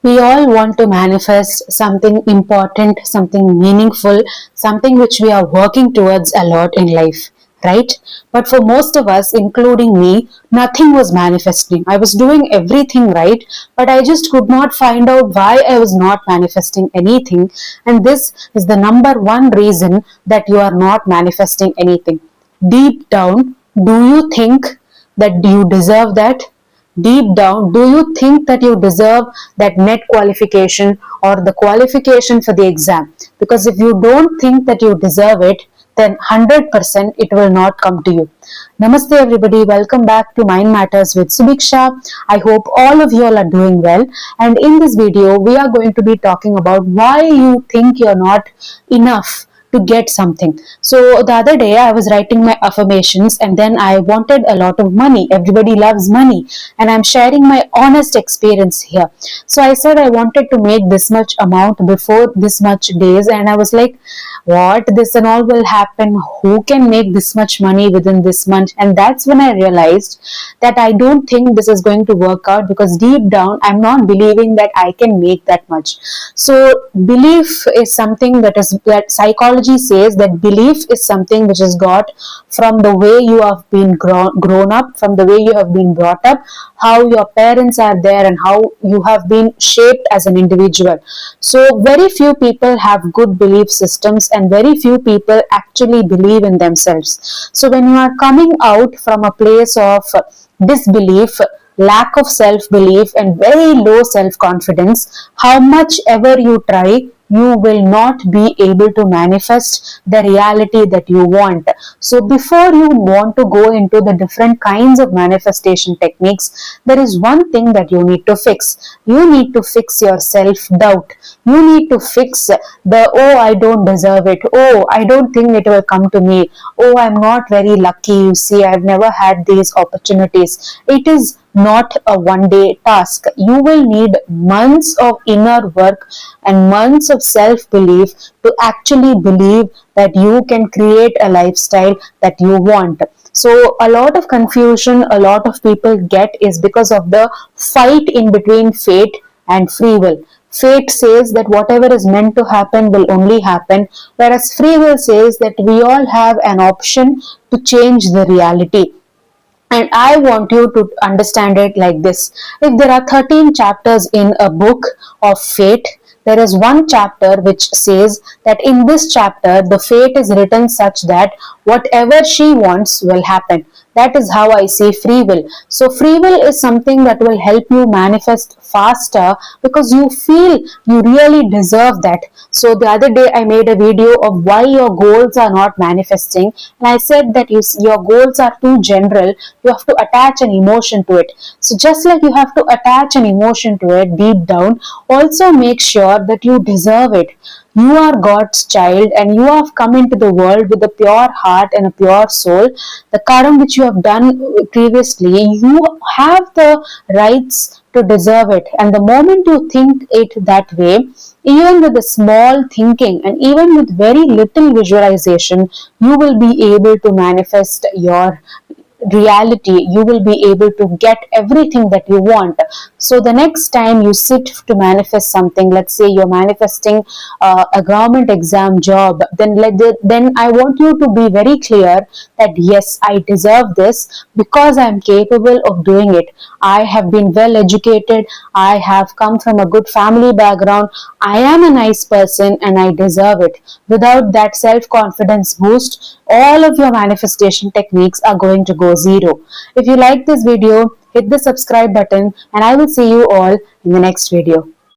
We all want to manifest something important, something meaningful, something which we are working towards a lot in life, right? But for most of us, including me, nothing was manifesting. I was doing everything right, but I just could not find out why I was not manifesting anything. And this is the number one reason that you are not manifesting anything. Deep down, do you think that you deserve that? Deep down, do you think that you deserve that net qualification or the qualification for the exam? Because if you don't think that you deserve it, then 100% it will not come to you. Namaste everybody, welcome back to Mind Matters with Subiksha. I hope all of you all are doing well, and in this video we are going to be talking about why you think you're not enough to get something. So the other day I was writing my affirmations and then I wanted a lot of money. Everybody loves money and I'm sharing my honest experience here. So I said I wanted to make this much amount before this much days, and I was like, what, this and all will happen? Who can make this much money within this month? And that's when I realized that I don't think this is going to work out, because deep down I'm not believing that I can make that much. So belief is something that psychology says that belief is something which is got from the way you have been grown up, from the way you have been brought up, how your parents are there, and how you have been shaped as an individual. So very few people have good belief systems, and very few people actually believe in themselves. So when you are coming out from a place of disbelief, lack of self-belief, and very low self-confidence, how much ever you try, you will not be able to manifest the reality that you want. So before you want to go into the different kinds of manifestation techniques, there is one thing that you need to fix. You need to fix your self-doubt. You need to fix the, oh, I don't deserve it. Oh, I don't think it will come to me. Oh, I'm not very lucky. You see, I've never had these opportunities. It is not a one-day task. You will need months of inner work and months of self-belief to actually believe that you can create a lifestyle that you want. So a lot of confusion a lot of people get is because of the fight in between fate and free will. Fate says that whatever is meant to happen will only happen, whereas free will says that we all have an option to change the reality. And I want you to understand it like this. If there are 13 chapters in a book of fate, there is one chapter which says that in this chapter, the fate is written such that whatever she wants will happen. That is how I see free will. So free will is something that will help you manifest faster because you feel you really deserve that. So the other day I made a video of why your goals are not manifesting, and I said that your goals are too general. You have to attach an emotion to it. So just like you have to attach an emotion to it deep down, also make sure that you deserve it. You are God's child and you have come into the world with a pure heart and a pure soul. The karma which you have done previously, you have the rights to deserve it. And the moment you think it that way, even with a small thinking and even with very little visualization, you will be able to manifest your reality. You will be able to get everything that you want. So the next time you sit to manifest something, let's say you're manifesting a government exam job, then I want you to be very clear that yes, I deserve this because I'm capable of doing it. I have been well educated. I have come from a good family background. I am a nice person and I deserve it. Without that self-confidence boost, all of your manifestation techniques are going to go zero. If you like this video, hit the subscribe button and I will see you all in the next video.